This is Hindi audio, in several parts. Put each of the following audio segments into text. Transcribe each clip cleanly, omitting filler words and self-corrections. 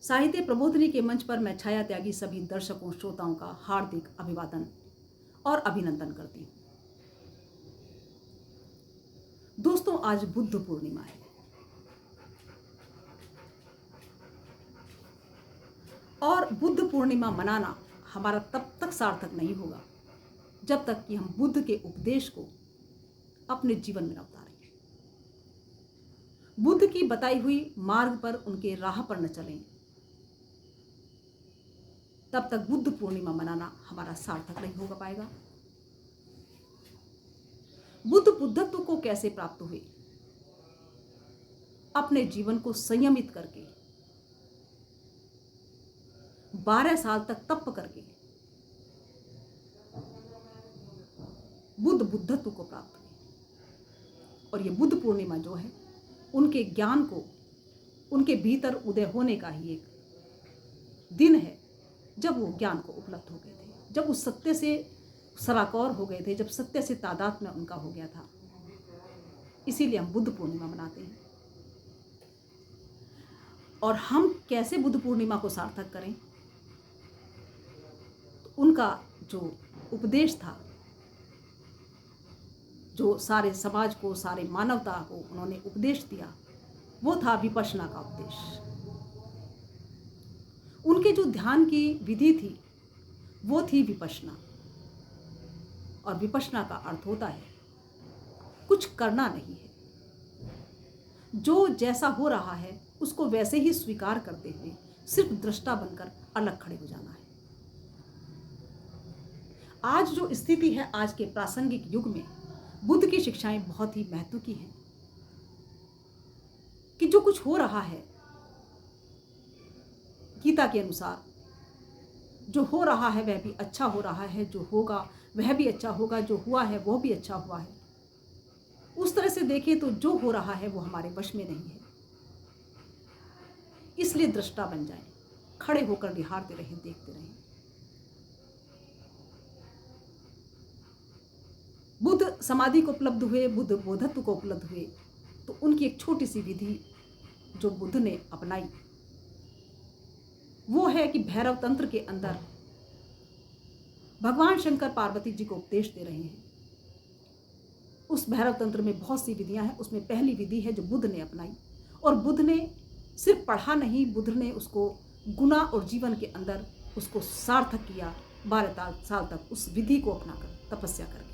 साहित्य प्रबोधिनी के मंच पर मैं छाया त्यागी सभी दर्शकों श्रोताओं का हार्दिक अभिवादन और अभिनंदन करती हूँ। दोस्तों, आज बुद्ध पूर्णिमा है और बुद्ध पूर्णिमा मनाना हमारा तब तक सार्थक नहीं होगा जब तक कि हम बुद्ध के उपदेश को अपने जीवन में न उतारें, बुद्ध की बताई हुई मार्ग पर, उनके राह पर न चलें। तब तक बुद्ध पूर्णिमा मनाना हमारा सार्थक नहीं हो पाएगा। बुद्ध बुद्धत्व को कैसे प्राप्त हुए? अपने जीवन को संयमित करके, 12 साल तक तप करके बुद्ध बुद्धत्व को प्राप्त हुए। और ये बुद्ध पूर्णिमा जो है, उनके ज्ञान को, उनके भीतर उदय होने का ही एक दिन है, जब वो ज्ञान को उपलब्ध हो गए थे, जब उस सत्य से सराकौर हो गए थे, जब सत्य से तादात्म्य उनका हो गया था। इसीलिए हम बुद्ध पूर्णिमा मनाते हैं। और हम कैसे बुद्ध पूर्णिमा को सार्थक करें? तो उनका जो उपदेश था, जो सारे समाज को, सारे मानवता को उन्होंने उपदेश दिया, वो था विपश्यना का उपदेश। उनके जो ध्यान की विधि थी वो थी विपश्यना। और विपश्यना का अर्थ होता है कुछ करना नहीं है, जो जैसा हो रहा है उसको वैसे ही स्वीकार करते हुए सिर्फ दृष्टा बनकर अलग खड़े हो जाना है। आज जो स्थिति है, आज के प्रासंगिक युग में बुद्ध की शिक्षाएं बहुत ही महत्व की हैं कि जो कुछ हो रहा है, गीता के अनुसार जो हो रहा है वह भी अच्छा हो रहा है, जो होगा वह भी अच्छा होगा, जो हुआ है वो भी अच्छा हुआ है। उस तरह से देखें तो जो हो रहा है वो हमारे वश में नहीं है। इसलिए दृष्टा बन जाएं, खड़े होकर निहारते रहें, देखते रहें। बुद्ध समाधि को उपलब्ध हुए, बुद्ध बोधत्व को उपलब्ध हुए, तो उनकी एक छोटी सी विधि जो बुद्ध ने अपनाई वो है कि भैरव तंत्र के अंदर भगवान शंकर पार्वती जी को उपदेश दे रहे हैं। उस भैरव तंत्र में बहुत सी विधियां हैं। उसमें पहली विधि है जो बुद्ध ने अपनाई, और बुद्ध ने सिर्फ पढ़ा नहीं, बुद्ध ने उसको गुना और जीवन के अंदर उसको सार्थक किया। 12 साल तक उस विधि को अपनाकर, तपस्या करके।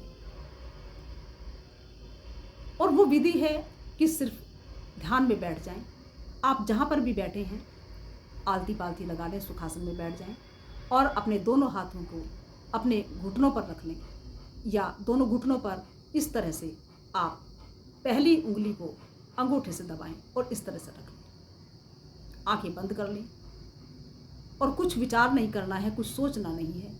और वो विधि है कि सिर्फ ध्यान में बैठ जाएं। आप जहां पर भी बैठे हैं आलती पालती लगा लें, सुखासन में बैठ जाएं और अपने दोनों हाथों को अपने घुटनों पर रख लें, या दोनों घुटनों पर इस तरह से आप पहली उंगली को अंगूठे से दबाएं और इस तरह से रख लें। आंखें बंद कर लें और कुछ विचार नहीं करना है, कुछ सोचना नहीं है,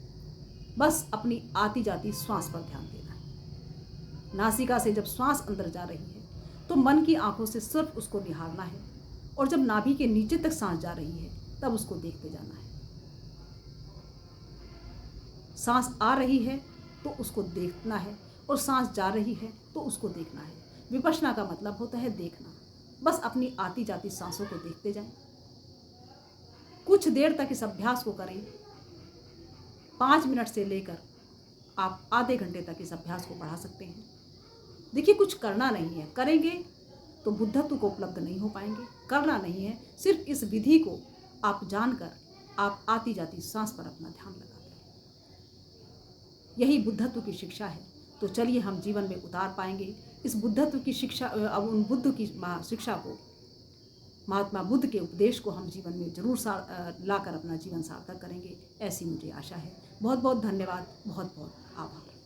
बस अपनी आती जाती श्वास पर ध्यान देना है। नासिका से जब श्वास अंदर जा रही है तो मन की आंखों से सिर्फ उसको निहारना है, और जब नाभि के नीचे तक सांस जा रही है तब उसको देखते जाना है। सांस आ रही है तो उसको देखना है, और सांस जा रही है तो उसको देखना है। विपश्यना का मतलब होता है देखना। बस अपनी आती जाती सांसों को देखते जाएं। कुछ देर तक इस अभ्यास को करें। 5 मिनट से लेकर आप आधे घंटे तक इस अभ्यास को बढ़ा सकते हैं। देखिए, कुछ करना नहीं है। करेंगे तो बुद्धत्व को उपलब्ध नहीं हो पाएंगे। करना नहीं है, सिर्फ इस विधि को आप जानकर आप आती जाती सांस पर अपना ध्यान लगा दें। यही बुद्धत्व की शिक्षा है। तो चलिए हम जीवन में उतार पाएंगे इस बुद्धत्व की शिक्षा। अब उन बुद्ध की शिक्षा को, महात्मा बुद्ध के उपदेश को हम जीवन में जरूर लाकर अपना जीवन सार्थक करेंगे, ऐसी मुझे आशा है। बहुत बहुत धन्यवाद, बहुत बहुत आभार।